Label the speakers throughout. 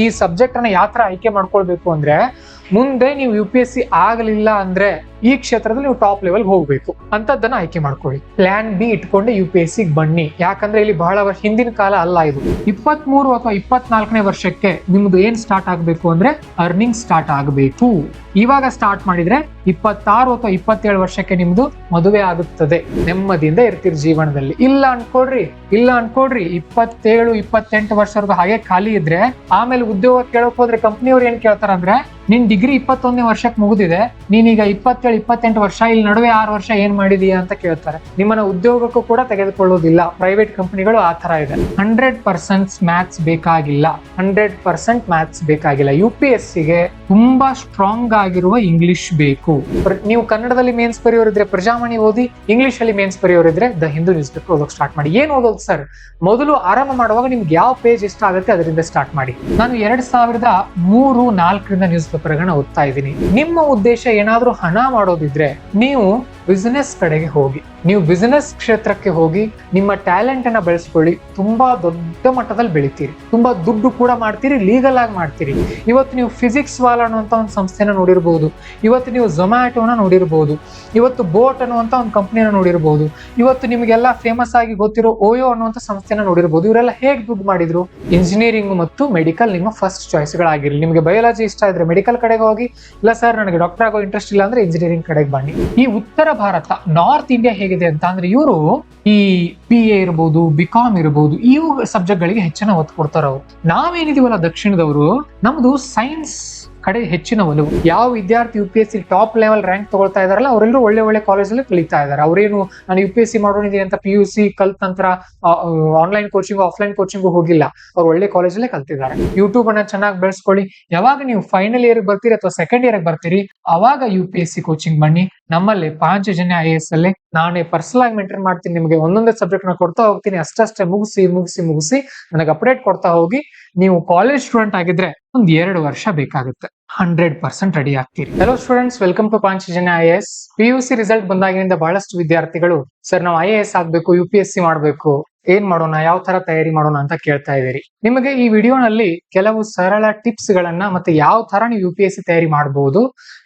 Speaker 1: ಈ ಸಬ್ಜೆಕ್ಟ್ ಅನ್ನ ಯಾವ ತರ ಆಯ್ಕೆ ಮಾಡ್ಕೊಳ್ಬೇಕು ಅಂದ್ರೆ, ಮುಂದೆ ನೀವು UPSC ಆಗಲಿಲ್ಲ ಅಂದ್ರೆ ಈ ಕ್ಷೇತ್ರದಲ್ಲಿ ನೀವು ಟಾಪ್ ಲೆವೆಲ್ ಹೋಗ್ಬೇಕು ಅಂತದನ್ನ ಆಯ್ಕೆ ಮಾಡ್ಕೊಳ್ಳಿ. ಪ್ಲಾನ್ ಬಿ ಇಟ್ಕೊಂಡೆ UPSC ಬನ್ನಿ. ಯಾಕಂದ್ರೆ ಇಲ್ಲಿ ಬಹಳ ವರ್ಷ ಹಿಂದಿನ ಕಾಲ ಅಲ್ಲ ಇದು. 23 ಅಥವಾ 24ನೇ ವರ್ಷಕ್ಕೆ ನಿಮ್ದು ಏನ್ ಸ್ಟಾರ್ಟ್ ಆಗ್ಬೇಕು ಅಂದ್ರೆ ಅರ್ನಿಂಗ್ ಸ್ಟಾರ್ಟ್ ಆಗಬೇಕು. ಇವಾಗ ಸ್ಟಾರ್ಟ್ ಮಾಡಿದ್ರೆ 26 ಅಥವಾ 27 ವರ್ಷಕ್ಕೆ ನಿಮ್ದು ಮದುವೆ ಆಗುತ್ತದೆ. ನೆಮ್ಮದಿಯಿಂದ ಇರ್ತೀರಿ ಜೀವನದಲ್ಲಿ. ಇಲ್ಲ ಅನ್ಕೊಡ್ರಿ 27, 28 ವರ್ಷವರೆಗೂ ಹಾಗೆ ಖಾಲಿ ಇದ್ರೆ ಆಮೇಲೆ ಉದ್ಯೋಗ ಕೇಳಕ್ ಹೋದ್ರೆ ಕಂಪ್ನಿಯವ್ರು ಏನ್ ಕೇಳ್ತಾರ ಅಂದ್ರೆ, ನಿನ್ ಡಿಗ್ರಿ 21ನೇ ವರ್ಷಕ್ಕೆ ಮುಗಿದಿದೆ, ನೀನೀಗ 27, 28 ವರ್ಷ, ಇಲ್ಲಿ ನಡುವೆ 6 ವರ್ಷ ಏನ್ ಮಾಡಿದೀಯಾ ಅಂತ ಕೇಳ್ತಾರೆ. ನಿಮ್ಮನ್ನ ಉದ್ಯೋಗಕ್ಕೂ ಕೂಡ ತೆಗೆದುಕೊಳ್ಳೋದಿಲ್ಲ. ಪ್ರೈವೇಟ್ ಕಂಪನಿಗಳು ಆ ತರ ಇದೆ. 100% ಮ್ಯಾಥ್ಸ್ ಬೇಕಾಗಿಲ್ಲ. 100% ಮ್ಯಾಥ್ಸ್ ಬೇಕಾಗಿಲ್ಲ. UPSCಗೆ ತುಂಬಾ ಸ್ಟ್ರಾಂಗ್ ಆಗಿರುವ ಇಂಗ್ಲಿಷ್ ಬೇಕು. ನೀವು ಕನ್ನಡದಲ್ಲಿ ಮೇನ್ಸ್ ಬರೆಯೋರಿದ್ರೆ ಪ್ರಜಾವಾಣಿ ಓದಿ, ಇಂಗ್ಲಿಷ್ ಅಲ್ಲಿ ಮೇನ್ಸ್ ಬರೆಯೋರಿದ್ರೆ ದ ಹಿಂದೂ ನ್ಯೂಸ್ ಪೇಪರ್ ಓದೋಕೆ ಸ್ಟಾರ್ಟ್ ಮಾಡಿ. ಏನ್ ಓದೋದು ಸರ್? ಮೊದಲು ಆರಂಭ ಮಾಡುವಾಗ ನಿಮ್ಗೆ ಯಾವ ಪೇಜ್ ಇಷ್ಟ ಆಗುತ್ತೆ ಅದರಿಂದ ಸ್ಟಾರ್ಟ್ ಮಾಡಿ. ನಾನು 2003-4 ನ್ಯೂಸ್ ಪೇಪರ್ ಗಳನ್ನ ಓದ್ತಾ ಇದ್ದೀನಿ. ನಿಮ್ಮ ಉದ್ದೇಶ ಏನಾದ್ರೂ ಹಣ ಮಾಡೋದಿದ್ರೆ ನೀವು ಬಿಸಿನೆಸ್ ಕಡೆಗೆ ಹೋಗಿ, ನೀವು ಬಿಸಿನೆಸ್ ಕ್ಷೇತ್ರಕ್ಕೆ ಹೋಗಿ ನಿಮ್ಮ ಟ್ಯಾಲೆಂಟ್ ಅನ್ನ ಬೆಳೆಸ್ಕೊಳ್ಳಿ. ತುಂಬಾ ದೊಡ್ಡ ಮಟ್ಟದಲ್ಲಿ ಬೆಳಿತೀರಿ, ತುಂಬಾ ದುಡ್ಡು ಕೂಡ ಮಾಡ್ತೀರಿ, ಲೀಗಲ್ ಆಗಿ ಮಾಡ್ತೀರಿ. ಇವತ್ತು ನೀವು ಫಿಸಿಕ್ಸ್ ವಾಲ್ ಅನ್ನುವಂತ ಒಂದು ಸಂಸ್ಥೆನ ನೋಡಿರ್ಬೋದು, ಇವತ್ತು ನೀವು ಝೊಮ್ಯಾಟೋನ ನೋಡಿರ್ಬೋದು, ಇವತ್ತು ಬೋಟ್ ಅನ್ನುವಂತ ಒಂದು ಕಂಪ್ನಿನ ನೋಡಿರ್ಬೋದು, ಇವತ್ತು ನಿಮಗೆಲ್ಲ ಫೇಮಸ್ ಆಗಿ ಗೊತ್ತಿರೋ ಓಯೋ ಅನ್ನುವಂತ ಸಂಸ್ಥೆನ ನೋಡಿರ್ಬೋದು. ಇವರೆಲ್ಲ ಹೇಗೆ ದುಡ್ಡು ಮಾಡಿದ್ರು? ಇಂಜಿನಿಯರಿಂಗ್ ಮತ್ತು ಮೆಡಿಕಲ್ ನಿಮ್ಮ ಫಸ್ಟ್ ಚಾಯ್ಸ್ ಗಳಾಗಿರಲಿ. ನಿಮಗೆ ಬಯಾಲಜಿ ಇಷ್ಟ ಇದ್ರೆ ಮೆಡಿಕಲ್ ಕಡೆಗೆ ಹೋಗಿ, ಇಲ್ಲ ಸರ್ ನನಗೆ ಡಾಕ್ಟರ್ ಆಗೋ ಇಂಟ್ರೆಸ್ಟ್ ಇಲ್ಲ ಅಂದ್ರೆ ಇಂಜಿನಿಯರಿಂಗ್ ಕಡೆಗೆ ಬನ್ನಿ. ಈ ಉತ್ತರ ಭಾರತ, ನಾರ್ತ್ ಇಂಡಿಯಾ ಹೇಗಿದೆ ಅಂತ ಅಂದ್ರೆ, ಇವರು ಈ PA ಇರ್ಬೋದು, BCom ಇರ್ಬೋದು, ಇವು ಸಬ್ಜೆಕ್ಟ್ ಗಳಿಗೆ ಹೆಚ್ಚಿನ ಒತ್ತು ಕೊಡ್ತಾರ. ಅವ್ರು ನಾವೇನಿದೀವಲ್ಲ ದಕ್ಷಿಣದವರು, ನಮ್ದು ಸೈನ್ಸ್ ಕಡೆ ಹೆಚ್ಚಿನ ಒಲವು. ಯಾವ ವಿದ್ಯಾರ್ಥಿ UPSC ಟಾಪ್ ಲೆವೆಲ್ ರ್ಯಾಂಕ್ ತಗೊಳ್ತಾ ಇದಾರಲ್ಲ ಅವರೆಲ್ಲರೂ ಒಳ್ಳೆ ಕಾಲೇಜಲ್ಲಿ ಕಲಿತಾ ಇದಾರೆ. ಅವ್ರೇನು ನಾನು UPSC ಮಾಡೋಣಿದ್ದೀನಿ ಅಂತ PUC ಕಲ್ತ ನಂತರ ಆನ್ಲೈನ್ ಕೋಚಿಂಗು ಆಫ್ಲೈನ್ ಕೋಚಿಂಗು ಹೋಗಿಲ್ಲ. ಅವ್ರು ಒಳ್ಳೆ ಕಾಲೇಜಲ್ಲೇ ಕಲ್ತಿದ್ದಾರೆ. ಯೂಟ್ಯೂಬ್ ಅನ್ನ ಚೆನ್ನಾಗಿ ಬೆಳೆಸ್ಕೊಳ್ಳಿ. ಯಾವಾಗ ನೀವು ಫೈನಲ್ ಇಯರ್ ಬರ್ತೀರಿ ಅಥವಾ ಸೆಕೆಂಡ್ ಇಯರ್ ಬರ್ತೀರಿ ಅವಾಗ UPSC ಕೋಚಿಂಗ್ ಬನ್ನಿ. ನಮ್ಮಲ್ಲಿ ಪಾಂಚಜನ್ಯ IAS ಅಲ್ಲಿ ನಾನೇ ಪರ್ಸನಲ್ ಆಗಿ ಮೆಂಟರ್ ಮಾಡ್ತೀನಿ. ನಿಮಗೆ ಒಂದೊಂದೇ ಸಬ್ಜೆಕ್ಟ್ ನ ಕೊಡ್ತಾ ಹೋಗ್ತೀನಿ. ಅಷ್ಟೇ ಮುಗಿಸಿ ನನಗೆ ಅಪ್ಡೇಟ್ ಕೊಡ್ತಾ ಹೋಗಿ. ನೀವು ಕಾಲೇಜ್ ಸ್ಟೂಡೆಂಟ್ ಆಗಿದ್ರೆ 1-2 ವರ್ಷ ಬೇಕಾಗುತ್ತೆ. 100% ರೆಡಿ ಆಗ್ತೀರಿ. Hello students, welcome to Panchajanya IAS. PUC result ಬಂದಾಗಿನಿಂದ ಬಹಳಷ್ಟು ವಿದ್ಯಾರ್ಥಿಗಳು ಸರ್ ನಾವು IAS ಆಗ್ಬೇಕು, UPSC ಮಾಡ್ಬೇಕು, ಏನ್ ಮಾಡೋಣ, ಯಾವ ತರ ತಯಾರಿ ಮಾಡೋಣ ಅಂತ ಕೇಳ್ತಾ ಇದ್ದೀರಿ. ನಿಮಗೆ ಈ ವಿಡಿಯೋನಲ್ಲಿ ಕೆಲವು ಸರಳ ಟಿಪ್ಸ್ ಗಳನ್ನ ಮತ್ತೆ ಯಾವ ತರ ನೀವು UPSC ತಯಾರಿ ಮಾಡಬಹುದು,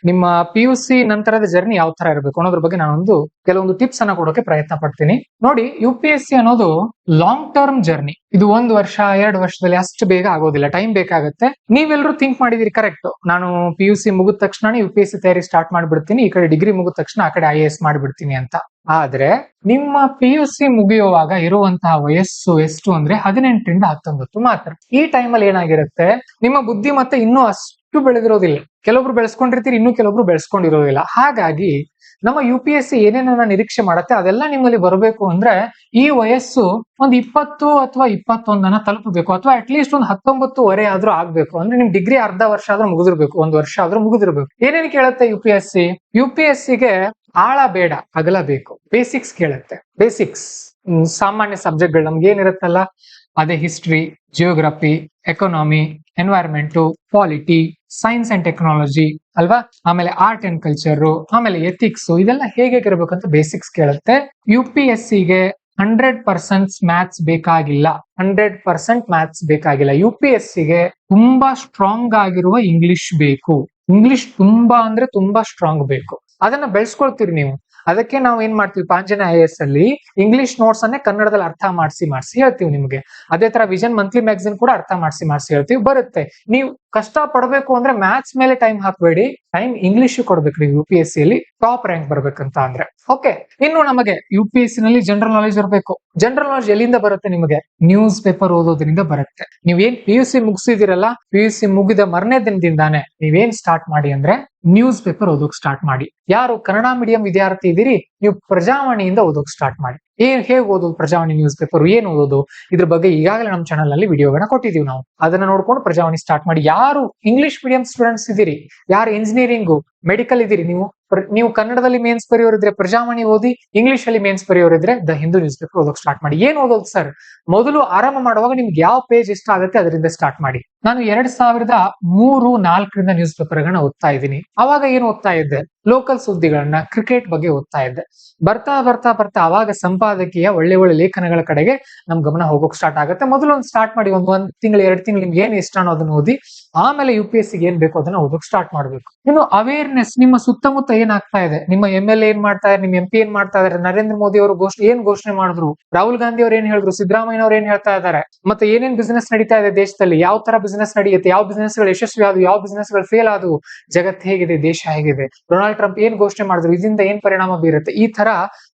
Speaker 1: ನಿಮ್ಮ PUC ನಂತರದ ಜರ್ನಿ ಯಾವ ತರ ಇರಬೇಕು ಅನ್ನೋದ್ರ ಬಗ್ಗೆ ನಾನೊಂದು ಕೆಲವೊಂದು ಟಿಪ್ಸ್ ಅನ್ನ ಕೊಡೋಕೆ ಪ್ರಯತ್ನ ಪಡ್ತೀನಿ. ನೋಡಿ, UPSC ಅನ್ನೋದು ಲಾಂಗ್ ಟರ್ಮ್ ಜರ್ನಿ. ಇದು 1 ವರ್ಷ 2 ವರ್ಷದಲ್ಲಿ ಅಷ್ಟು ಬೇಗ ಆಗೋದಿಲ್ಲ, ಟೈಮ್ ಬೇಕಾಗುತ್ತೆ. ನೀವೆಲ್ಲರೂ ಥಿಂಕ್ ಮಾಡಿದಿರಿ ಕರೆಕ್ಟ್, ನಾನು PUC ಮುಗಿದ ತಕ್ಷಣ UPSC ತಯಾರಿ ಸ್ಟಾರ್ಟ್ ಮಾಡ್ಬಿಡ್ತೀನಿ, ಈ ಕಡೆ ಡಿಗ್ರಿ ಮುಗಿದ ತಕ್ಷಣ ಆ ಕಡೆ IAS ಮಾಡ್ಬಿಡ್ತೀನಿ ಅಂತ. ಆದ್ರೆ ನಿಮ್ಮ PUC ಮುಗಿಯುವಾಗ ಇರುವಂತಹ ವಯಸ್ಸು ಎಷ್ಟು ಅಂದ್ರೆ 18-19 ಮಾತ್ರ. ಈ ಟೈಮಲ್ಲಿ ಏನಾಗಿರುತ್ತೆ, ನಿಮ್ಮ ಬುದ್ಧಿ ಮತ್ತೆ ಇನ್ನೂ ಅಷ್ಟು ಬೆಳೆದಿರೋದಿಲ್ಲ. ಕೆಲವೊಬ್ರು ಬೆಳೆಸ್ಕೊಂಡಿರ್ತೀರಿ, ಇನ್ನು ಕೆಲವೊಬ್ರು ಬೆಳೆಸ್ಕೊಂಡಿರೋದಿಲ್ಲ. ಹಾಗಾಗಿ ನಮ್ಮ UPSC ಏನೇನನ್ನ ನಿರೀಕ್ಷೆ ಮಾಡುತ್ತೆ ಅದೆಲ್ಲ ನಿಮ್ಮಲ್ಲಿ ಬರಬೇಕು ಅಂದ್ರೆ ಈ ವಯಸ್ಸು 20 ಅಥವಾ 21 ತಲುಪಬೇಕು, ಅಥವಾ ಅಟ್ಲೀಸ್ಟ್ 19 ಆದ್ರೂ ಆಗ್ಬೇಕು. ಅಂದ್ರೆ ನಿಮ್ ಡಿಗ್ರಿ ಅರ್ಧ ವರ್ಷ ಆದ್ರೂ ಮುಗಿದಿರ್ಬೇಕು, 1 ವರ್ಷ ಆದ್ರೂ ಮುಗಿದಿರ್ಬೇಕು. ಏನೇನ್ ಕೇಳುತ್ತೆ UPSCಗೆ? ಆಳ ಬೇಡ, ಅಗಲ ಬೇಕು. ಬೇಸಿಕ್ಸ್ ಕೇಳುತ್ತೆ. ಬೇಸಿಕ್ಸ್ ಸಾಮಾನ್ಯ ಸಬ್ಜೆಕ್ಟ್ಗಳು ನಮ್ಗೆ ಏನಿರುತ್ತಲ್ಲ ಅದೇ history, geography, economy, environment, polity, science and technology ಅಲ್ವಾ, ಆಮೇಲೆ ಆರ್ಟ್ ಅಂಡ್ ಕಲ್ಚರ್, ಆಮೇಲೆ ಎಥಿಕ್ಸ್, ಇದೆಲ್ಲ ಹೇಗೆ ಇರಬೇಕಂತ ಬೇಸಿಕ್ಸ್ ಕೇಳುತ್ತೆ. UPSCಗೆ 100% ಮ್ಯಾಥ್ಸ್ ಬೇಕಾಗಿಲ್ಲ. 100% ಮ್ಯಾಥ್ಸ್ ಬೇಕಾಗಿಲ್ಲ. UPSCಗೆ ತುಂಬಾ ಸ್ಟ್ರಾಂಗ್ ಆಗಿರುವ ಇಂಗ್ಲಿಷ್ ಬೇಕು. ಇಂಗ್ಲಿಷ್ ತುಂಬಾ ಅಂದ್ರೆ ತುಂಬಾ ಸ್ಟ್ರಾಂಗ್ ಬೇಕು. ಅದನ್ನ ಬೆಳೆಸ್ಕೊಳ್ತೀರಿ ನೀವು. ಅದಕ್ಕೆ ನಾವು ಏನ್ ಮಾಡ್ತೀವಿ, ಪಾಂಚಜನ್ಯ IAS ಅಲ್ಲಿ ಇಂಗ್ಲಿಷ್ ನೋಟ್ಸ್ ಅನ್ನೇ ಕನ್ನಡದಲ್ಲಿ ಅರ್ಥ ಮಾಡಿಸಿ ಹೇಳ್ತೀವಿ ನಿಮ್ಗೆ. ಅದೇ ತರ ವಿಷನ್ ಮಂತ್ಲಿ ಮ್ಯಾಗಝಿನ್ ಕೂಡ ಅರ್ಥ ಮಾಡಿಸಿ ಹೇಳ್ತೀವಿ, ಬರುತ್ತೆ. ನೀವು ಕಷ್ಟ ಪಡಬೇಕು ಅಂದ್ರೆ ಮ್ಯಾಥ್ಸ್ ಮೇಲೆ ಟೈಮ್ ಹಾಕ್ಬೇಡಿ, ಟೈಮ್ ಇಂಗ್ಲಿಷ್ ಕೊಡ್ಬೇಕು. ನೀವು UPSC ಅಲ್ಲಿ ಟಾಪ್ ರ್ಯಾಂಕ್ ಬರ್ಬೇಕಂತ ಅಂದ್ರೆ ಓಕೆ. ಇನ್ನು ನಮಗೆ UPSC ನಲ್ಲಿ ಜನರಲ್ ನಾಲೆಜ್ ಇರಬೇಕು. ಜನರಲ್ ನಾಲೆಜ್ ಎಲ್ಲಿಂದ ಬರುತ್ತೆ? ನಿಮಗೆ ನ್ಯೂಸ್ ಪೇಪರ್ ಓದೋದ್ರಿಂದ ಬರುತ್ತೆ. ನೀವೇನ್ PUC ಮುಗಿಸಿದಿರಲ್ಲ, PUC ಮುಗಿದ ಮರನೇ ದಿನದಿಂದಾನೆ ನೀವೇನ್ ಸ್ಟಾರ್ಟ್ ಮಾಡಿ ಅಂದ್ರೆ ನ್ಯೂಸ್ ಪೇಪರ್ ಓದೋಕ್ ಸ್ಟಾರ್ಟ್ ಮಾಡಿ. ಯಾರು ಕನ್ನಡ ಮೀಡಿಯಂ ವಿದ್ಯಾರ್ಥಿ ಇದೀರಿ, ನೀವು ಪ್ರಜಾವಾಣಿಯಿಂದ ಓದೋಕ್ ಸ್ಟಾರ್ಟ್ ಮಾಡಿ. ಹೇಗೆ ಓದೋದು ಪ್ರಜಾವಾಣಿ ನ್ಯೂಸ್ ಪೇಪರ್, ಏನ್ ಓದೋದು, ಇದ್ರ ಬಗ್ಗೆ ಈಗಾಗಲೇ ನಮ್ಮ ಚಾನಲ್ ನಲ್ಲಿ ವಿಡಿಯೋಗಳನ್ನ ಕೊಟ್ಟಿದೀವಿ ನಾವು. ಅದನ್ನ ನೋಡ್ಕೊಂಡು ಪ್ರಜಾವಾಣಿ ಸ್ಟಾರ್ಟ್ ಮಾಡಿ. ಯಾರು ಇಂಗ್ಲಿಷ್ ಮೀಡಿಯಂ ಸ್ಟೂಡೆಂಟ್ಸ್ ಇದೀರಿ, ಯಾರು ಇಂಜಿನಿಯರಿಂಗು ಮೆಡಿಕಲ್ ಇದೀರಿ, ನೀವು ಕನ್ನಡದಲ್ಲಿ ಮೇನ್ಸ್ ಬರೆಯೋರಿದ್ರೆ ಪ್ರಜಾವಾಣಿ ಓದಿ, ಇಂಗ್ಲಿಷ್ ಅಲ್ಲಿ ಮೇನ್ಸ್ ಬರೆಯೋರಿದ್ರೆ ದ ಹಿಂದೂ ನ್ಯೂಸ್ ಪೇಪರ್ ಓದೋಕ್ ಸ್ಟಾರ್ಟ್ ಮಾಡಿ. ಏನ್ ಓದೋದು ಸರ್? ಮೊದಲು ಆರಂಭ ಮಾಡುವಾಗ ನಿಮ್ಗೆ ಯಾವ ಪೇಜ್ ಇಷ್ಟ ಆಗುತ್ತೆ ಅದರಿಂದ ಸ್ಟಾರ್ಟ್ ಮಾಡಿ. ನಾನು 2003-4 ನ್ಯೂಸ್ ಪೇಪರ್ ಗಳನ್ನ ಓದ್ತಾ ಇದ್ದೀನಿ. ಅವಾಗ ಏನು ಓದ್ತಾ ಇದ್ದೆ? ಲೋಕಲ್ ಸುದ್ದಿಗಳನ್ನ, ಕ್ರಿಕೆಟ್ ಬಗ್ಗೆ ಓದ್ತಾ ಇದ್ದೆ. ಬರ್ತಾ ಬರ್ತಾ ಬರ್ತಾ ಅವಾಗ ಸಂಪಾದಕೀಯ ಒಳ್ಳೆ ಒಳ್ಳೆ ಲೇಖನಗಳ ಕಡೆಗೆ ನಮ್ ಗಮನ ಹೋಗೋಕ್ ಸ್ಟಾರ್ಟ್ ಆಗುತ್ತೆ. ಮೊದಲು ಒಂದು ಸ್ಟಾರ್ಟ್ ಮಾಡಿ ಒಂದ್ ತಿಂಗಳು 2 ತಿಂಗಳು ನಿಮ್ಗೆ ಏನ್ ಇಷ್ಟ ಅನ್ನೋದನ್ನ ಓದಿ, ಆಮೇಲೆ UPSC ಏನ್ ಬೇಕು ಅದನ್ನ ಓದೋಕ್ ಸ್ಟಾರ್ಟ್ ಮಾಡ್ಬೇಕು. ಇನ್ನು ಅವೇರ್ನೆಸ್, ನಿಮ್ಮ ಸುತ್ತಮುತ್ತ ಏನಾಗ್ತಾ ಇದೆ, ನಿಮ್ಮ MLA ಏನ್ ಮಾಡ್ತಾ ಇದ್ದಾರೆ, ನಿಮ್ MP ಏನ್ ಮಾಡ್ತಾ ಇದಾರೆ, ನರೇಂದ್ರ ಮೋದಿ ಅವರು ಏನ್ ಘೋಷಣೆ ಮಾಡಿದ್ರು, ರಾಹುಲ್ ಗಾಂಧಿ ಅವ್ರು ಏನ್ ಹೇಳಿದ್ರು, ಸಿದ್ದರಾಮಯ್ಯ ಅವ್ರು ಏನ್ ಹೇಳ್ತಾ ಇದ್ದಾರೆ, ಮತ್ತೆ ಏನೇನ್ ಬಿಸ್ನೆಸ್ ನಡೀತಾ ಇದೆ ದೇಶದಲ್ಲಿ, ಯಾವ ತರ ಬಿಸ್ನೆಸ್ ನಡೆಯುತ್ತೆ, ಯಾವ ಬಿಸ್ನೆಸ್ ಗಳು ಯಶಸ್ವಿ ಆದವು, ಯಾವ ಬಿಸ್ನೆಸ್ ಗಳು ಫೇಲ್ ಆದವು, ಜಗತ್ ಹೇಗಿದೆ, ದೇಶ ಹೇಗಿದೆ, ಡೊನಾಲ್ಡ್ ಟ್ರಂಪ್ ಏನ್ ಘೋಷಣೆ ಮಾಡಿದ್ರು, ಇದರಿಂದ ಏನ್ ಪರಿಣಾಮ ಬೀರುತ್ತೆ, ಈ ತರ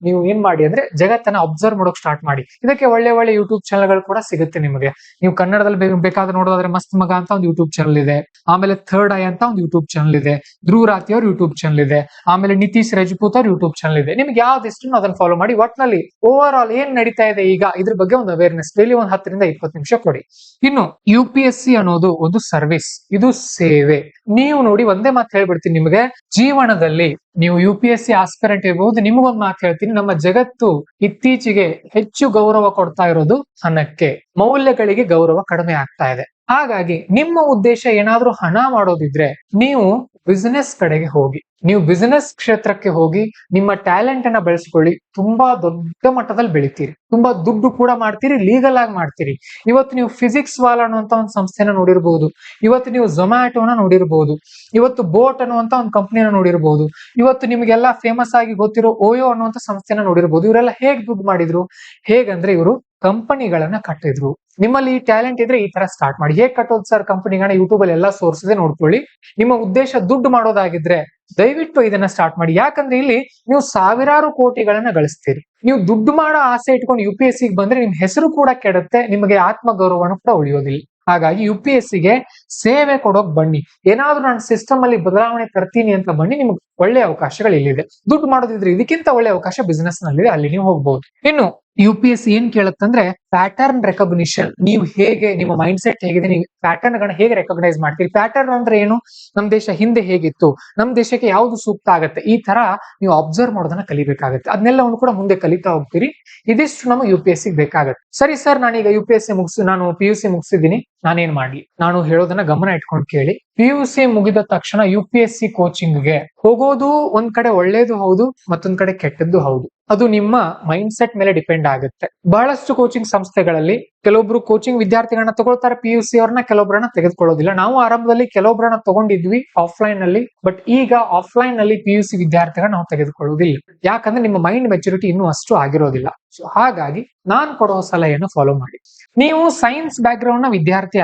Speaker 1: ನೀವು ಏನ್ ಮಾಡಿ ಅಂದ್ರೆ ಜಗತ್ತನ್ನ ಅಬ್ಸರ್ವ್ ಮಾಡೋಕ್ ಸ್ಟಾರ್ಟ್ ಮಾಡಿ. ಇದಕ್ಕೆ ಒಳ್ಳೆ ಒಳ್ಳೆ ಯೂಟ್ಯೂಬ್ ಚಾನಲ್ ಗಳು ಕೂಡ ಸಿಗುತ್ತೆ ನಿಮಗೆ. ನೀವು ಕನ್ನಡದಲ್ಲಿ ಬೇಕಾದ್ರೆ ನೋಡೋದಾದ್ರೆ ಮಸ್ತ್ ಮಗ ಅಂತ ಒಂದು ಯೂಟ್ಯೂಬ್ ಚಾನಲ್ ಇದೆ, ಆಮೇಲೆ ಥರ್ಡ್ ಐ ಅಂತ ಒಂದು ಯೂಟ್ಯೂಬ್ ಚಾನಲ್ ಇದೆ, ಧ್ರುವ ರಾತಿ ಅವ್ರ ಯೂಟ್ಯೂಬ್ ಚಾನಲ್ ಇದೆ, ಆಮೇಲೆ ನಿತೀಶ್ ರಜಪೂತ್ ಅವ್ರ ಯೂಟ್ಯೂಬ್ ಚಾನಲ್ ಇದೆ. ನಿಮ್ಗೆ ಯಾವ್ದು ಇಷ್ಟ ಅದನ್ನ ಫಾಲೋ ಮಾಡಿ. ಒಟ್ನಲ್ಲಿ ಓವರ್ ಆಲ್ ಏನ್ ನಡೀತಾ ಇದೆ ಈಗ ಇದ್ರ ಬಗ್ಗೆ ಒಂದು ಅವೇರ್ನೆಸ್ ಡೈಲಿ ಒಂದು 10 ರಿಂದ 20 ನಿಮಿಷ ಕೊಡಿ. ಇನ್ನು UPSC ಅನ್ನೋದು ಒಂದು ಸರ್ವಿಸ್, ಇದು ಸೇವೆ. ನೀವು ನೋಡಿ ಒಂದೇ ಮಾತು ಹೇಳ್ಬಿಡ್ತೀನಿ ನಿಮಗೆ, ಜೀವನದಲ್ಲಿ ನೀವು UPSC ಆಸ್ಪಿರೆಂಟ್ ಇರಬಹುದು, ನಿಮಗೊಂದು ಮಾತು ಹೇಳ್ತೀನಿ, ನಮ್ಮ ಜಗತ್ತು ಇತ್ತೀಚೆಗೆ ಹೆಚ್ಚು ಗೌರವ ಕೊಡ್ತಾ ಇರೋದು ಹಣಕ್ಕೆ, ಮೌಲ್ಯಗಳಿಗೆ ಗೌರವ ಕಡಿಮೆ ಆಗ್ತಾ ಇದೆ. ಹಾಗಾಗಿ ನಿಮ್ಮ ಉದ್ದೇಶ ಏನಾದ್ರೂ ಹಣ ಮಾಡೋದಿದ್ರೆ ನೀವು ಬಿಸಿನೆಸ್ ಕಡೆಗೆ ಹೋಗಿ, ನೀವು ಬಿಸಿನೆಸ್ ಕ್ಷೇತ್ರಕ್ಕೆ ಹೋಗಿ ನಿಮ್ಮ ಟ್ಯಾಲೆಂಟ್ ಅನ್ನ ಬೆಳೆಸ್ಕೊಳ್ಳಿ. ತುಂಬಾ ದೊಡ್ಡ ಮಟ್ಟದಲ್ಲಿ ಬೆಳಿತೀರಿ, ತುಂಬಾ ದುಡ್ಡು ಕೂಡ ಮಾಡ್ತೀರಿ, ಲೀಗಲ್ ಆಗಿ ಮಾಡ್ತೀರಿ. ಇವತ್ತು ನೀವು ಫಿಸಿಕ್ಸ್ ವಾಲ್ ಅನ್ನುವಂತ ಒಂದು ಸಂಸ್ಥೆನ ನೋಡಿರ್ಬಹುದು, ಇವತ್ತು ನೀವು ಝೊಮ್ಯಾಟೋನ ನೋಡಿರ್ಬಹುದು, ಇವತ್ತು ಬೋಟ್ ಅನ್ನುವಂತ ಒಂದು ಕಂಪನಿನ ನೋಡಿರ್ಬಹುದು, ಇವತ್ತು ನಿಮ್ಗೆಲ್ಲ ಫೇಮಸ್ ಆಗಿ ಗೊತ್ತಿರೋ ಓಯೋ ಅನ್ನುವಂತ ಸಂಸ್ಥೆನ ನೋಡಿರ್ಬಹುದು. ಇವರೆಲ್ಲ ಹೇಗ್ ದುಡ್ಡು ಮಾಡಿದ್ರು? ಹೇಗಂದ್ರೆ ಇವರು ಕಂಪನಿಗಳನ್ನ ಕಟ್ಟಿದ್ರು. ನಿಮ್ಮಲ್ಲಿ ಈ ಟ್ಯಾಲೆಂಟ್ ಇದ್ರೆ ಈ ತರ ಸ್ಟಾರ್ಟ್ ಮಾಡಿ. ಹೇಗ್ ಕಟ್ಟೋದು ಸರ್ ಕಂಪನಿಗಳನ್ನ? ಯೂಟ್ಯೂಬ್ ಅಲ್ಲಿ ಎಲ್ಲಾ ಸೋರ್ಸ್ ಇದೆ, ನೋಡ್ಕೊಳ್ಳಿ. ನಿಮ್ಮ ಉದ್ದೇಶ ದುಡ್ಡು ಮಾಡೋದಾಗಿದ್ರೆ ದಯವಿಟ್ಟು ಇದನ್ನ ಸ್ಟಾರ್ಟ್ ಮಾಡಿ. ಯಾಕಂದ್ರೆ ಇಲ್ಲಿ ನೀವು ಸಾವಿರಾರು ಕೋಟಿಗಳನ್ನ ಗಳಿಸ್ತೀರಿ. ನೀವು ದುಡ್ಡು ಮಾಡೋ ಆಸೆ ಇಟ್ಕೊಂಡು UPSC ಬಂದ್ರೆ ನಿಮ್ ಹೆಸರು ಕೂಡ ಕೆಡುತ್ತೆ, ನಿಮಗೆ ಆತ್ಮ ಗೌರವನು ಕೂಡ ಉಳಿಯೋದಿಲ್ಲ. ಹಾಗಾಗಿ UPSC ಗೆ ಸೇವೆ ಕೊಡೋಕ್ ಬನ್ನಿ. ಏನಾದ್ರೂ ನಾನು ಸಿಸ್ಟಮ್ ಅಲ್ಲಿ ಬದಲಾವಣೆ ತರ್ತೀನಿ ಅಂತ ಬನ್ನಿ, ನಿಮ್ಗೆ ಒಳ್ಳೆ ಅವಕಾಶಗಳು ಇಲ್ಲಿದೆ. ದುಡ್ಡು ಮಾಡೋದಿದ್ರೆ ಇದಕ್ಕಿಂತ ಒಳ್ಳೆ ಅವಕಾಶ ಬಿಸ್ನೆಸ್ ನಲ್ಲಿ, ಅಲ್ಲಿ ನೀವು ಹೋಗ್ಬಹುದು. ಇನ್ನು UPSC ಏನ್ ಕೇಳುತ್ತಂದ್ರೆ ಪ್ಯಾಟರ್ನ್ ರೆಕಗ್ನಿಷನ್. ನೀವು ಹೇಗೆ, ನಿಮ್ಮ ಮೈಂಡ್ ಸೆಟ್ ಹೇಗಿದೆ, ನೀವು ಪ್ಯಾಟರ್ನ್ ಗಳನ್ನ ಹೇಗೆ ರೆಕಗ್ನೈಸ್ ಮಾಡ್ತೀರಿ? ಪ್ಯಾಟರ್ನ್ ಅಂದ್ರೆ ಏನು? ನಮ್ ದೇಶ ಹಿಂದೆ ಹೇಗಿತ್ತು, ನಮ್ ದೇಶಕ್ಕೆ ಯಾವ್ದು ಸೂಕ್ತ ಆಗತ್ತೆ, ಈ ತರ ನೀವು ಅಬ್ಸರ್ವ್ ಮಾಡೋದನ್ನ ಕಲಿಬೇಕಾಗತ್ತೆ. ಅದನ್ನೆಲ್ಲವನ್ನು ಕೂಡ ಮುಂದೆ ಕಲಿತಾ ಹೋಗ್ತೀರಿ. ಇದಿಷ್ಟು ನಮಗೆ UPSC ಬೇಕಾಗತ್ತೆ. ಸರಿ ಸರ್, ನಾನೀಗ UPSC ನಾನು PUC ಮುಗಿಸಿದ್ದೀನಿ, ನಾನೇನ್ ಮಾಡ್ಲಿ? ನಾನು ಹೇಳೋದನ್ನ ಗಮನ ಇಟ್ಕೊಂಡು ಕೇಳಿ. PUC ಮುಗಿದ ತಕ್ಷಣ UPSC ಕೋಚಿಂಗ್ ಗೆ ಹೋಗೋದು ಒಂದ್ ಕಡೆ ಒಳ್ಳೇದು ಹೌದು, ಮತ್ತೊಂದ್ ಕಡೆ ಕೆಟ್ಟದ್ದು ಹೌದು. ಅದು ನಿಮ್ಮ ಮೈಂಡ್ ಸೆಟ್ ಮೇಲೆ ಡಿಪೆಂಡ್ ಆಗುತ್ತೆ. ಬಹಳಷ್ಟು ಕೋಚಿಂಗ್ ಸಂಸ್ಥೆಗಳಲ್ಲಿ ಕೆಲವೊಬ್ರು ಕೋಚಿಂಗ್ ವಿದ್ಯಾರ್ಥಿಗಳನ್ನ ತಗೊಳ್ತಾರೆ PUC ಅವ್ರನ್ನ, ಕೆಲವೊಬ್ಬರನ್ನ ತೆಗೆದುಕೊಳ್ಳೋದಿಲ್ಲ. ನಾವು ಆರಂಭದಲ್ಲಿ ಕೆಲವೊಬ್ಬರನ್ನ ತಗೊಂಡಿದ್ವಿ ಆಫ್ಲೈನ್ ನಲ್ಲಿ, ಬಟ್ ಈಗ ಆಫ್ಲೈನ್ ನಲ್ಲಿ PUC ವಿದ್ಯಾರ್ಥಿಗಳನ್ನ ನಾವು ತೆಗೆದುಕೊಳ್ಳೋದಿಲ್ಲ. ಯಾಕಂದ್ರೆ ನಿಮ್ಮ ಮೈಂಡ್ ಮೆಚುರಿಟಿ ಇನ್ನೂ ಅಷ್ಟು ಆಗಿರೋದಿಲ್ಲ. ಸೊ ಹಾಗಾಗಿ ನಾನ್ ಕೊಡೋ ಸಲಹೆಯನ್ನು ಫಾಲೋ ಮಾಡಿ. ನೀವು ಸೈನ್ಸ್ ಬ್ಯಾಕ್ ಗ್ರೌಂಡ್ ನ ವಿದ್ಯಾರ್ಥಿ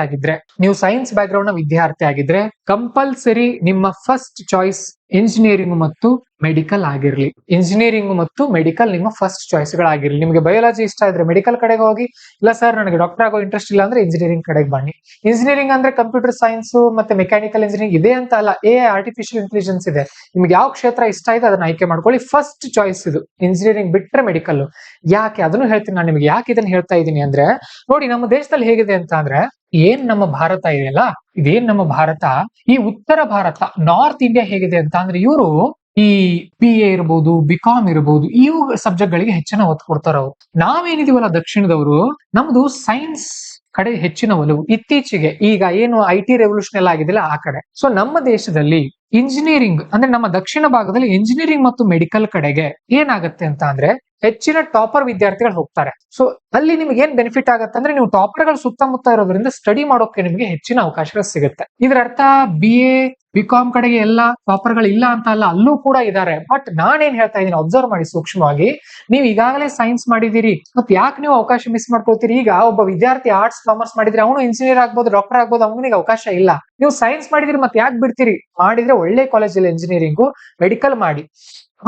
Speaker 1: ಆಗಿದ್ರೆ ಕಂಪಲ್ಸರಿ ನಿಮ್ಮ ಫಸ್ಟ್ ಚಾಯ್ಸ್ ಇಂಜಿನಿಯರಿಂಗ್ ಮತ್ತು ಮೆಡಿಕಲ್ ಆಗಿರ್ಲಿ. ಇಂಜಿನಿಯರಿಂಗ್ ಮತ್ತು ಮೆಡಿಕಲ್ ನಿಮ್ಮ ಫಸ್ಟ್ ಚಾಯ್ಸ್ ಗಳಾಗಿರ್ಲಿ. ನಿಮಗೆ ಬಯಾಲಜಿ ಇಷ್ಟ ಇದ್ರೆ ಮೆಡಿಕಲ್ ಕಡೆಗೆ ಹೋಗಿ, ಇಲ್ಲ ಸರ್ ನನಗೆ ಡಾಕ್ಟರ್ ಆಗೋ ಇಂಟ್ರೆಸ್ಟ್ ಇಲ್ಲ ಅಂದ್ರೆ ಇಂಜಿನಿಯರಿಂಗ್ ಕಡೆಗೆ ಬನ್ನಿ. ಇಂಜಿನಿಯರಿಂಗ್ ಅಂದ್ರೆ ಕಂಪ್ಯೂಟರ್ ಸೈನ್ಸ್ ಮತ್ತೆ ಮೆಕ್ಯಾನಿಕಲ್ ಇಂಜಿನಿಯರಿಂಗ್ ಇದೆ ಅಂತ ಅಲ್ಲ, ಆರ್ಟಿಫಿಷಿಯಲ್ ಇಂಟೆಲಿಜೆನ್ಸ್ ಇದೆ. ನಿಮ್ಗೆ ಯಾವ ಕ್ಷೇತ್ರ ಇಷ್ಟ ಇದೆ ಅದನ್ನ ಆಯ್ಕೆ ಮಾಡ್ಕೊಳ್ಳಿ. ಫಸ್ಟ್ ಚಾಯ್ಸ್ ಇದು ಇಂಜಿನಿಯರಿಂಗ್ ಬಿಟ್ರೆ ಮೆಡಿಕಲ್. ಯಾಕೆ ಅದನ್ನು ಹೇಳ್ತೀನಿ ನಾನು ನಿಮ್ಗೆ. ಯಾಕೆ ಇದನ್ನ ಹೇಳ್ತಾ ಇದ್ದೀನಿ ಅಂದ್ರೆ, ನೋಡಿ ನಮ್ಮ ದೇಶದಲ್ಲಿ ಹೇಗಿದೆ ಅಂತ ಅಂದ್ರೆ, ಏನ್ ನಮ್ಮ ಭಾರತ ಇದೆಯಲ್ಲ, ಇದೇನ್ ನಮ್ಮ ಭಾರತ, ಈ ಉತ್ತರ ಭಾರತ ನಾರ್ತ್ ಇಂಡಿಯಾ ಹೇಗಿದೆ ಅಂತ ಅಂದ್ರೆ, ಇವರು ಈ PA ಇರಬಹುದು, BCom ಇರಬಹುದು, ಇವು ಸಬ್ಜೆಕ್ಟ್ ಗಳಿಗೆ ಹೆಚ್ಚಿನ ಒತ್ತು ಕೊಡ್ತಾರ. ಅವ್ರು ನಾವೇನಿದೀವಲ್ಲ ದಕ್ಷಿಣದವರು, ನಮ್ದು ಸೈನ್ಸ್ ಕಡೆ ಹೆಚ್ಚಿನ ಒಲವು. ಇತ್ತೀಚೆಗೆ ಈಗ ಏನು IT ರೆವಲ್ಯೂಷನ್ ಎಲ್ಲ ಆಗಿದೆಯಲ್ಲ ಆ ಕಡೆ. ಸೊ ನಮ್ಮ ದೇಶದಲ್ಲಿ ಇಂಜಿನಿಯರಿಂಗ್ ಅಂದ್ರೆ, ನಮ್ಮ ದಕ್ಷಿಣ ಭಾಗದಲ್ಲಿ ಇಂಜಿನಿಯರಿಂಗ್ ಮತ್ತು ಮೆಡಿಕಲ್ ಕಡೆಗೆ ಏನಾಗುತ್ತೆ ಅಂತ ಅಂದ್ರೆ ಹೆಚ್ಚಿನ ಟಾಪರ್ ವಿದ್ಯಾರ್ಥಿಗಳು ಹೋಗ್ತಾರೆ. ಸೊ ಅಲ್ಲಿ ನಿಮ್ಗೆ ಏನ್ ಬೆನಿಫಿಟ್ ಆಗುತ್ತೆ ಅಂದ್ರೆ, ನೀವು ಟಾಪರ್ ಗಳು ಸುತ್ತಮುತ್ತ ಇರೋದ್ರಿಂದ ಸ್ಟಡಿ ಮಾಡೋಕೆ ನಿಮ್ಗೆ ಹೆಚ್ಚಿನ ಅವಕಾಶಗಳು ಸಿಗುತ್ತೆ. ಇದರ ಅರ್ಥ BA BCom ಕಡೆಗೆ ಎಲ್ಲ ಟಾಪರ್ ಗಳು ಇಲ್ಲ ಅಂತ ಅಲ್ಲ, ಅಲ್ಲೂ ಕೂಡ ಇದ್ದಾರೆ. ಬಟ್ ನಾನೇನ್ ಹೇಳ್ತಾ ಇದ್ದೀನಿ, ಅಬ್ಸರ್ವ್ ಮಾಡಿ ಸೂಕ್ಷ್ಮವಾಗಿ. ನೀವು ಈಗಾಗಲೇ ಸೈನ್ಸ್ ಮಾಡಿದಿರಿ, ಮತ್ತೆ ಯಾಕೆ ನೀವು ಅವಕಾಶ ಮಿಸ್ ಮಾಡ್ಕೊಳ್ತೀರಿ? ಈಗ ಒಬ್ಬ ವಿದ್ಯಾರ್ಥಿ ಆರ್ಟ್ಸ್ ಕಾಮರ್ಸ್ ಮಾಡಿದ್ರೆ ಅವನು ಇಂಜಿನಿಯರ್ ಆಗ್ಬೋದು, ಡಾಕ್ಟರ್ ಆಗ್ಬೋದು, ಅವನಿಗೆ ಅವಕಾಶ ಇಲ್ಲ. ನೀವು ಸೈನ್ಸ್ ಮಾಡಿದಿರಿ, ಮತ್ತೆ ಯಾಕೆ ಬಿಡ್ತೀರಿ? ಮಾಡಿದ್ರೆ ಒಳ್ಳೆ ಕಾಲೇಜಲ್ಲಿ ಇಂಜಿನಿಯರಿಂಗು ಮೆಡಿಕಲ್ ಮಾಡಿ,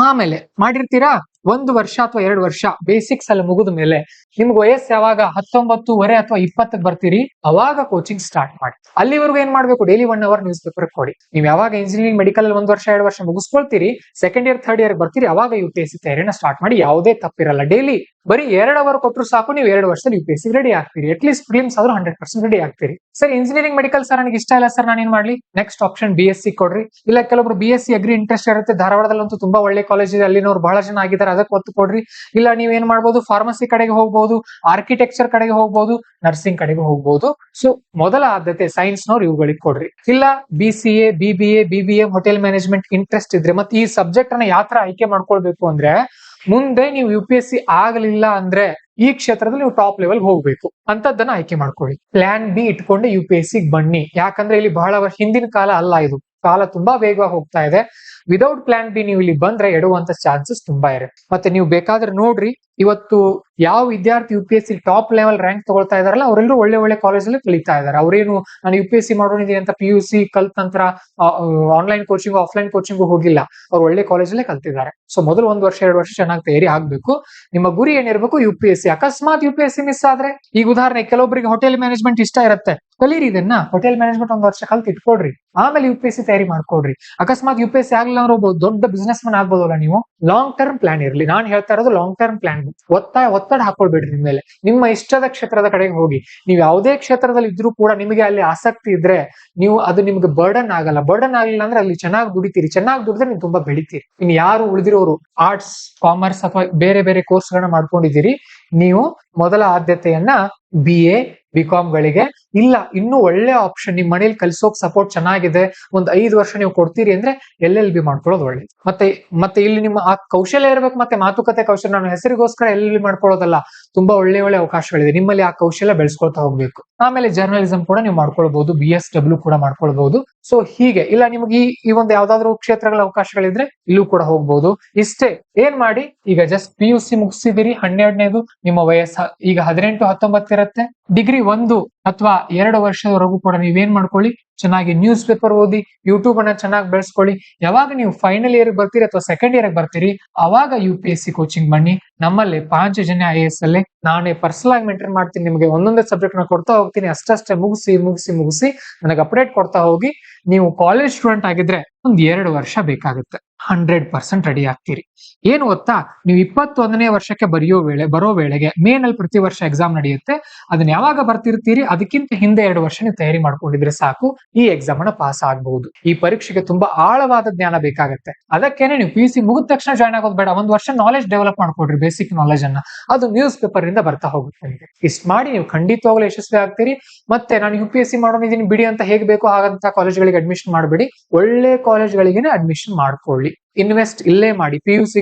Speaker 1: ಆಮೇಲೆ ಮಾಡಿರ್ತೀರಾ 1 ವರ್ಷ ಅಥವಾ 2 ವರ್ಷ ಬೇಸಿಕ್ಸ್ ಅಲ್ಲಿ ಮುಗಿದ ಮೇಲೆ ನಿಮ್ಗೆ ವಯಸ್ಸು ಯಾವಾಗ 19 ಅಥವಾ 20 ಬರ್ತೀರಿ, ಅವಾಗ ಕೋಚಿಂಗ್ ಸ್ಟಾರ್ಟ್ ಮಾಡಿ. ಅಲ್ಲಿವರೆಗೂ ಏನ್ ಮಾಡ್ಬೇಕು? ಡೈಲಿ 1 ಅವರ್ ನ್ಯೂಸ್ ಪೇಪರ್ ಕೊಡಿ. ನೀವು ಯಾವಾಗ ಇಂಜಿನಿಯರಿಂಗ್ ಮೆಡಿಕಲ್ 1 ವರ್ಷ 2 ವರ್ಷ ಮುಗಿಸ್ಕೊಳ್ತೀರಿ, ಸೆಕೆಂಡ್ ಇಯರ್ ಥರ್ಡ್ ಇಯರ್ ಬರ್ತೀರಿ, ಅವಾಗ UPSC ತಯಾರಿನ ಸ್ಟಾರ್ಟ್ ಮಾಡಿ. ಯಾವುದೇ ತಪ್ಪಿರಲ್ಲ. ಡೈಲಿ ಬರೀ 2 ಅವರ್ ಕೊಟ್ಟರು ಸಾಕು, ನೀವು 2 ವರ್ಷದಲ್ಲಿ UPSC ರೆಡಿ ಆಗ್ತೀರಿ. ಅಟ್ಲೀಸ್ಟ್ ಪ್ರಿಲಿಮ್ಸ್ ಆದ್ರೂ 100% ರೆಡಿ ಆಗ್ತೀರಿ. ಸರ್ ಇಂಜಿನಿಯರಿಂಗ್ ಮೆಡಿಕಲ್ ಸರ್ ನನಗೆ ಇಷ್ಟ ಇಲ್ಲ ಸರ್, ನಾನು ಏನ್ ಮಾಡ್ಲಿ? ನೆಕ್ಸ್ಟ್ ಆಪ್ಷನ್ BSc ಕೊಡ್ರಿ. ಇಲ್ಲ ಕೆಲವೊಬ್ರು BSc ಅಗ್ರಿ ಇಂಟ್ರೆಸ್ಟ್ ಇರುತ್ತೆ, ಧಾರವಾಡದಲ್ಲಂತೂ ತುಂಬಾ ಒಳ್ಳೆ ಕಾಲೇಜ್ ಇದೆ, ಅಲ್ಲಿನವ್ರು ಬಹಳ ಜನ ಆಗಿದ್ದಾರೆ, ಅದಕ್ಕೆ ಒತ್ತು ಕೊಡ್ರಿ. ಇಲ್ಲ ನೀವೇನ್ ಮಾಡ್ಬೋದು, ಫಾರ್ಮಸಿ ಕಡೆಗೆ ಹೋಗ್ಬೋದು, ಆರ್ಕಿಟೆಕ್ಚರ್ ಕಡೆಗೆ ಹೋಗ್ಬೋದು, ನರ್ಸಿಂಗ್ ಕಡೆಗೆ ಹೋಗ್ಬೋದು. ಸೊ ಮೊದಲ ಆದ್ಯತೆ ಸೈನ್ಸ್ನವ್ರು ಇವುಗಳಿಗೆ ಕೊಡ್ರಿ. ಇಲ್ಲ BCA, BBA, hotel management interest ಇದ್ರೆ ಮತ್ತೆ ಈ ಸಬ್ಜೆಕ್ಟ್ ಅನ್ನ ಯಾವ ತರ ಆಯ್ಕೆ ಮಾಡ್ಕೊಳ್ಬೇಕು ಅಂದ್ರೆ, ಮುಂದೆ ನೀವು UPSC ಆಗಲಿಲ್ಲ ಅಂದ್ರೆ ಈ ಕ್ಷೇತ್ರದಲ್ಲಿ ನೀವು ಟಾಪ್ ಲೆವೆಲ್ ಹೋಗ್ಬೇಕು ಅಂತದನ್ನ ಆಯ್ಕೆ ಮಾಡ್ಕೊಳ್ಳಿ. ಪ್ಲಾನ್ ಬಿ ಇಟ್ಕೊಂಡೆ UPSC ಬನ್ನಿ. ಯಾಕಂದ್ರೆ ಇಲ್ಲಿ ಬಹಳ ಹಿಂದಿನ ಕಾಲ ಅಲ್ಲ, ಇದು ಕಾಲ ತುಂಬಾ ವೇಗವಾಗಿ ಹೋಗ್ತಾ ಇದೆ. ವಿದೌಟ್ ಪ್ಲಾನ್ ಬಿ ನೀವು ಇಲ್ಲಿ ಬಂದ್ರೆ ಎಡುವಂತ ಚಾನ್ಸಸ್ ತುಂಬಾ ಇರುತ್ತೆ. ಮತ್ತೆ ನೀವು ಬೇಕಾದ್ರೆ ನೋಡ್ರಿ, ಇವತ್ತು ಯಾವ ವಿದ್ಯಾರ್ಥಿ UPSC ಟಾಪ್ ಲೆವೆಲ್ ರ್ಯಾಂಕ್ ತಗೊಳ್ತಾ ಇದಾರಲ್ಲ, ಅವರೆಲ್ಲರೂ ಒಳ್ಳೆ ಒಳ್ಳೆ ಕಾಲೇಜಲ್ಲಿ ಕಲಿತಾ ಇದಾರೆ. ಅವ್ರೇನು ನಾನು UPSC ಮಾಡೋಣಿದೀನಿ ಅಂತ PUC ಕಲ್ತ ನಂತರ ಆನ್ಲೈನ್ ಕೋಚಿಂಗ್ ಆಫ್ಲೈನ್ ಕೋಚಿಂಗ್ ಹೋಗಿಲ್ಲ, ಅವ್ರು ಒಳ್ಳೆ ಕಾಲೇಜಲ್ಲೇ ಕಲ್ತಿದ್ದಾರೆ. ಸೊ ಮೊದಲು 1 ವರ್ಷ 2 ವರ್ಷ ಚೆನ್ನಾಗಿ ತಯಾರಿ ಆಗ್ಬೇಕು. ನಿಮ್ಮ ಗುರಿ ಏನಿರ್ಬೇಕು, UPSC. ಅಕಸ್ಮಾತ್ UPSC ಮಿಸ್ ಆದ್ರೆ, ಈಗ ಉದಾಹರಣೆ ಕೆಲವೊಬ್ಬರಿಗೆ ಹೋಟೆಲ್ ಮ್ಯಾನೇಜ್ಮೆಂಟ್ ಇಷ್ಟ ಇರುತ್ತೆ, ಕಲೀರಿ ಇದನ್ನ. ಹೋಟೆಲ್ ಮ್ಯಾನೇಜ್ಮೆಂಟ್ 1 ವರ್ಷ ಕಲ್ತು ಇಟ್ಕೊಡ್ರಿ, ಆಮೇಲೆ UPSC ತಯಾರಿ ಮಾಡ್ಕೊಡ್ರಿ. ಅಕಸ್ಮಾತ್ UPSC ಆಗ್ಲಿಲ್ಲ ಅಂದ್ರೆ ಒಬ್ಬ ದೊಡ್ಡ ಬಿಸ್ನೆಸ್ ಮನ್ ಆಗ್ಬೋದಲ್ಲ ನೀವು. ಲಾಂಗ್ ಟರ್ಮ್ ಪ್ಲಾನ್ ಇರ್ಲಿ. ನಾನು ಹೇಳ್ತಾ ಇರೋದು ಲಾಂಗ್ ಟರ್ಮ್ ಪ್ಲಾನ್. ಒತ್ತಡ ಹಾಕೊಳ್ಬೇಡ್ರಿ ನಿಮ್ಮ ಮೇಲೆ. ನಿಮ್ಮ ಇಷ್ಟದ ಕ್ಷೇತ್ರದ ಕಡೆಗೆ ಹೋಗಿ. ನೀವು ಯಾವುದೇ ಕ್ಷೇತ್ರದಲ್ಲಿ ಇದ್ರೂ ಕೂಡ ನಿಮಗೆ ಅಲ್ಲಿ ಆಸಕ್ತಿ ಇದ್ರೆ ನೀವು ಅದು ನಿಮ್ಗೆ ಬರ್ಡನ್ ಆಗಲ್ಲ. ಬರ್ಡನ್ ಆಗ್ಲಿಲ್ಲ ಅಂದ್ರೆ ಅಲ್ಲಿ ಚೆನ್ನಾಗಿ ದುಡಿತೀರಿ. ಚೆನ್ನಾಗಿ ದುಡಿದ್ರೆ ನೀವು ತುಂಬಾ ಬೆಳಿತೀರಿ. ಇನ್ನು ಯಾರು ಉಳಿದಿರೋರು ಆರ್ಟ್ಸ್, ಕಾಮರ್ಸ್ ಅಥವಾ ಬೇರೆ ಬೇರೆ ಕೋರ್ಸ್ ಗಳನ್ನ ಮಾಡ್ಕೊಂಡಿದ್ದೀರಿ, ನೀವು ಮೊದಲ ಆದ್ಯತೆಯನ್ನ BA, BCom ಗಳಿಗೆ. ಇಲ್ಲ ಇನ್ನೂ ಒಳ್ಳೆ ಆಪ್ಷನ್, ನಿಮ್ ಮನೇಲಿ ಕಲ್ಸೋಕ್ ಸಪೋರ್ಟ್ ಚೆನ್ನಾಗಿದೆ, ಒಂದ್ 5 ವರ್ಷ ನೀವು ಕೊಡ್ತೀರಿ ಅಂದ್ರೆ LLB ಮಾಡ್ಕೊಳ್ಳೋದು ಒಳ್ಳೇದು. ಮತ್ತೆ ಇಲ್ಲಿ ನಿಮ್ಮ ಆ ಕೌಶಲ್ಯ ಇರ್ಬೇಕು, ಮತ್ತೆ ಮಾತುಕತೆ ಕೌಶಲ್ಯ. ನಾನು ಹೆಸರಿಗೋಸ್ಕರ LLB ಮಾಡ್ಕೊಳ್ಳೋದಲ್ಲ, ತುಂಬಾ ಒಳ್ಳೆ ಒಳ್ಳೆ ಅವಕಾಶಗಳಿದೆ. ನಿಮ್ಮಲ್ಲಿ ಆ ಕೌಶಲ್ಯ ಬೆಳೆಸ್ಕೊಳ್ತಾ ಹೋಗ್ಬೇಕು. ಆಮೇಲೆ ಜರ್ನಲಿಸಂ ಕೂಡ ನೀವು ಮಾಡ್ಕೊಳ್ಬಹುದು, BSW ಕೂಡ ಮಾಡ್ಕೊಳ್ಬಹುದು. ಸೊ ಹೀಗೆ ಇಲ್ಲ ನಿಮ್ಗೆ ಈ ಒಂದು ಯಾವ್ದಾದ್ರು ಕ್ಷೇತ್ರಗಳ ಅವಕಾಶಗಳಿದ್ರೆ ಇಲ್ಲೂ ಕೂಡ ಹೋಗ್ಬಹುದು. ಇಷ್ಟೇ. ಏನ್ ಮಾಡಿ, ಈಗ ಜಸ್ಟ್ PUC ಮುಗಿಸಿದಿರಿ, 12ನೇದು ನಿಮ್ಮ ವಯಸ್ಸು ಈಗ 18, 19 ಇರುತ್ತೆ. ಡಿಗ್ರಿ 1 ಅಥವಾ 2 ವರ್ಷದವರೆಗೂ ಕೂಡ ನೀವೇನ್ ಮಾಡ್ಕೊಳ್ಳಿ, ಚೆನ್ನಾಗಿ ನ್ಯೂಸ್ ಪೇಪರ್ ಓದಿ, ಯೂಟ್ಯೂಬ್ ಅನ್ನ ಚೆನ್ನಾಗಿ ಬೆಳೆಸ್ಕೊಳ್ಳಿ. ಯಾವಾಗ ನೀವು ಫೈನಲ್ ಇಯರ್ ಬರ್ತೀರಿ ಅಥವಾ ಸೆಕೆಂಡ್ ಇಯರ್ ಬರ್ತೀರಿ, ಅವಾಗ UPSC ಕೋಚಿಂಗ್ ಬನ್ನಿ. ನಮ್ಮಲ್ಲಿ 5 ಜನ IAS ಅಲ್ಲೇ ನಾನೇ ಪರ್ಸನಲ್ ಆಗಿ ಮೇಂಟೈನ್ ಮಾಡ್ತೀನಿ. ನಿಮಗೆ ಒಂದೊಂದೇ ಸಬ್ಜೆಕ್ಟ್ ನ ಕೊಡ್ತಾ ಹೋಗ್ತೀನಿ. ಅಷ್ಟೇ ಮುಗಿಸಿ ನನಗೆ ಅಪ್ಡೇಟ್ ಕೊಡ್ತಾ ಹೋಗಿ. ನೀವು ಕಾಲೇಜ್ ಸ್ಟೂಡೆಂಟ್ ಆಗಿದ್ರೆ 1-2 ವರ್ಷ ಬೇಕಾಗುತ್ತೆ. 100% ರೆಡಿ ಆಗ್ತೀರಿ. ಏನು ಗೊತ್ತಾ, ನೀವು 21ನೇ ವರ್ಷಕ್ಕೆ ಬರೋ ವೇಳೆಗೆ ಮೇನಲ್ಲಿ ಪ್ರತಿ ವರ್ಷ ಎಕ್ಸಾಮ್ ನಡೆಯುತ್ತೆ. ಅದನ್ನ ಯಾವಾಗ ಬರ್ತಿರ್ತೀರಿ ಅದಕ್ಕಿಂತ ಹಿಂದೆ 2 ವರ್ಷ ನೀವು ತಯಾರಿ ಮಾಡ್ಕೊಂಡಿದ್ರೆ ಸಾಕು, ಈ ಎಕ್ಸಾಮ್ ಅನ್ನ ಪಾಸ್ ಆಗಬಹುದು. ಈ ಪರೀಕ್ಷೆಗೆ ತುಂಬಾ ಆಳವಾದ ಜ್ಞಾನ ಬೇಕಾಗುತ್ತೆ. ಅದಕ್ಕೇನೆ ನೀವು PUC ಮುಗಿದ ತಕ್ಷಣ ಜಾಯ್ನ್ ಆಗೋದು ಬೇಡ. 1 ವರ್ಷ ನಾಲೆಜ್ ಡೆವಲಪ್ ಮಾಡ್ಕೊಡ್ರಿ, ಬೇಸಿಕ್ ನಾಲೆಜ್ ಅನ್ನ. ಅದು ನ್ಯೂಸ್ ಪೇಪರ್ ಇಂದ ಬರ್ತಾ ಹೋಗುತ್ತೆ. ಇಷ್ಟು ಮಾಡಿ ನೀವು ಖಂಡಿತವಾಗ್ಲೂ ಯಶಸ್ವಿ ಆಗ್ತೀರಿ. ಮತ್ತೆ ನಾನು UPSC ಮಾಡೋನಿದ್ದೀನಿ ಬಿಡಿ ಅಂತ ಹೇಗೆ ಬೇಕೋ ಹಾಗಂತ ಕಾಲೇಜ್ಗಳಿಗೆ ಅಡ್ಮಿಷನ್ ಮಾಡಬೇಡಿ. ಒಳ್ಳೆ ಕಾಲೇಜ್ಗಳಿಗೆ ಅಡ್ಮಿಷನ್ ಮಾಡ್ಕೊಳ್ಳಿ. ಇನ್ವೆಸ್ಟ್ ಇಲ್ಲೇ ಮಾಡಿ. PUC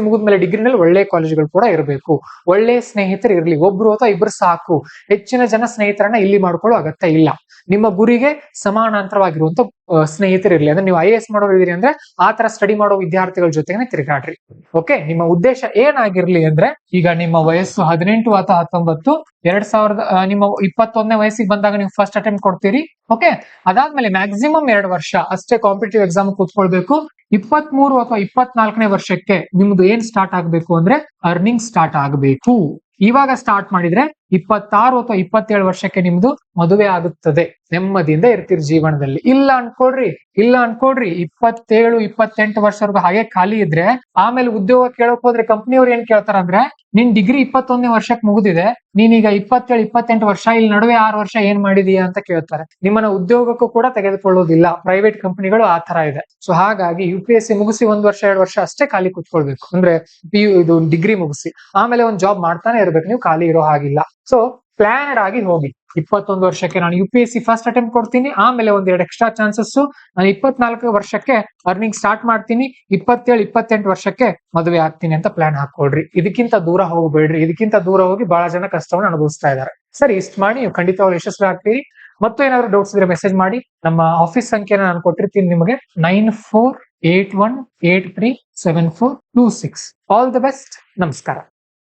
Speaker 1: ಮುಗಿದ್ಮೇಲೆ ಡಿಗ್ರಿನಲ್ಲಿ ಒಳ್ಳೆ ಕಾಲೇಜ್ಗಳು ಕೂಡ ಇರಬೇಕು. ಒಳ್ಳೆ ಸ್ನೇಹಿತರು ಇರ್ಲಿ, 1 ಅಥವಾ 2 ಸಾಕು. ಹೆಚ್ಚಿನ ಜನ ಸ್ನೇಹಿತರನ್ನ ಇಲ್ಲಿ ಮಾಡ್ಕೊಳ್ಳೋ ಅಗತ್ಯ ಇಲ್ಲ. ನಿಮ್ಮ ಗುರಿಗೆ ಸಮಾನಾಂತರವಾಗಿರುವಂತ ಸ್ನೇಹಿತರು ಇರ್ಲಿ. ಅಂದ್ರೆ ನೀವು IAS ಮಾಡೋರು ಇದೀರಿ ಅಂದ್ರೆ ಆ ತರ ಸ್ಟಡಿ ಮಾಡೋ ವಿದ್ಯಾರ್ಥಿಗಳ ಜೊತೆಗೆ ತಿರುಗಾಡ್ರಿ. ಓಕೆ, ನಿಮ್ಮ ಉದ್ದೇಶ ಏನಾಗಿರ್ಲಿ ಅಂದ್ರೆ, ಈಗ ನಿಮ್ಮ ವಯಸ್ಸು 18 ಅಥವಾ 19, 2000 ನಿಮ್ಮ 21ನೇ ವಯಸ್ಸಿಗೆ ಬಂದಾಗ ನೀವು ಫಸ್ಟ್ ಅಟೆಂಪ್ಟ್ ಕೊಡ್ತೀರಿ. ಓಕೆ, ಅದಾದ್ಮೇಲೆ ಮ್ಯಾಕ್ಸಿಮಮ್ 2 ವರ್ಷ ಅಷ್ಟೇ ಕಾಂಪಿಟೇಟಿವ್ ಎಕ್ಸಾಮ್ ಕೂತ್ಕೊಳ್ಬೇಕು. 23 ಅಥವಾ 24ನೇ ವರ್ಷಕ್ಕೆ ನಿಮ್ದು ಏನ್ ಸ್ಟಾರ್ಟ್ ಆಗ್ಬೇಕು ಅಂದ್ರೆ ಅರ್ನಿಂಗ್ ಸ್ಟಾರ್ಟ್ ಆಗಬೇಕು. ಇವಾಗ ಸ್ಟಾರ್ಟ್ ಮಾಡಿದ್ರೆ 26 ಅಥವಾ 27 ವರ್ಷಕ್ಕೆ ನಿಮ್ದು ಮದುವೆ ಆಗುತ್ತದೆ. ನೆಮ್ಮದಿಯಿಂದ ಇರ್ತೀರಿ ಜೀವನದಲ್ಲಿ. ಇಲ್ಲ ಅನ್ಕೊಡ್ರಿ 27, 28 ವರ್ಷವರೆಗೂ ಹಾಗೆ ಖಾಲಿ ಇದ್ರೆ ಆಮೇಲೆ ಉದ್ಯೋಗ ಕೇಳಕ್ ಹೋದ್ರೆ ಕಂಪ್ನಿಯವ್ರು ಏನ್ ಕೇಳ್ತಾರ ಅಂದ್ರೆ, ನಿನ್ ಡಿಗ್ರಿ 21ನೇ ವರ್ಷಕ್ಕೆ ಮುಗಿದಿದೆ, ನೀನೀಗ 27, 28 ವರ್ಷ, ಇಲ್ಲಿ ನಡುವೆ 6 ವರ್ಷ ಏನ್ ಮಾಡಿದೀಯಾ ಅಂತ ಕೇಳ್ತಾರೆ. ನಿಮ್ಮನ್ನ ಉದ್ಯೋಗಕ್ಕೂ ಕೂಡ ತೆಗೆದುಕೊಳ್ಳೋದಿಲ್ಲ. ಪ್ರೈವೇಟ್ ಕಂಪನಿಗಳು ಆ ತರ ಇದೆ. ಸೊ ಹಾಗಾಗಿ UPSC ಮುಗಿಸಿ 1 ವರ್ಷ 2 ವರ್ಷ ಅಷ್ಟೇ ಖಾಲಿ ಕುತ್ಕೊಳ್ಬೇಕು. ಅಂದ್ರೆ ಇದು ಡಿಗ್ರಿ ಮುಗಿಸಿ ಆಮೇಲೆ ಒಂದ್ ಜಾಬ್ ಮಾಡ್ತಾನೆ ಇರ್ಬೇಕು, ನೀವು ಖಾಲಿ ಇರೋ ಹಾಗಿಲ್ಲ. ಸೊ ಪ್ಲಾನ್ಡ್ ಆಗಿ ಹೋಗಿ. 21 ವರ್ಷಕ್ಕೆ ನಾನು UPSC ಫಸ್ಟ್ ಅಟೆಂಪ್ಟ್ ಕೊಡ್ತೀನಿ, ಆಮೇಲೆ 1-2 ಎಕ್ಸ್ಟ್ರಾ ಚಾನ್ಸಸ್. ನಾನು 24 ವರ್ಷಕ್ಕೆ ಅರ್ನಿಂಗ್ ಸ್ಟಾರ್ಟ್ ಮಾಡ್ತೀನಿ, 27, 28 ವರ್ಷಕ್ಕೆ ಮದುವೆ ಆಗ್ತೀನಿ ಅಂತ ಪ್ಲಾನ್ ಹಾಕೊಳ್ರಿ. ಇದಕ್ಕಿಂತ ದೂರ ಹೋಗ್ಬೇಡ್ರಿ. ಇದಕ್ಕಿಂತ ದೂರ ಹೋಗಿ ಬಹಳ ಜನ ಕಷ್ಟವನ್ನು ಅನುಭವಿಸ್ತಾ ಇದ್ದಾರೆ. ಸರಿ, ಇಷ್ಟು ಮಾಡಿ ನೀವು ಖಂಡಿತವಾಗ್ಲೂ ಯಶಸ್ವಿ ಆಗ್ತೀರಿ. ಮತ್ತು ಏನಾದ್ರು ಡೌಟ್ಸ್ ಇದ್ರೆ ಮೆಸೇಜ್ ಮಾಡಿ. ನಮ್ಮ ಆಫೀಸ್ ಸಂಖ್ಯೆನ ನಾನು ಕೊಟ್ಟಿರ್ತೀನಿ ನಿಮಗೆ, 9481837426. All the best. ನಮಸ್ಕಾರ.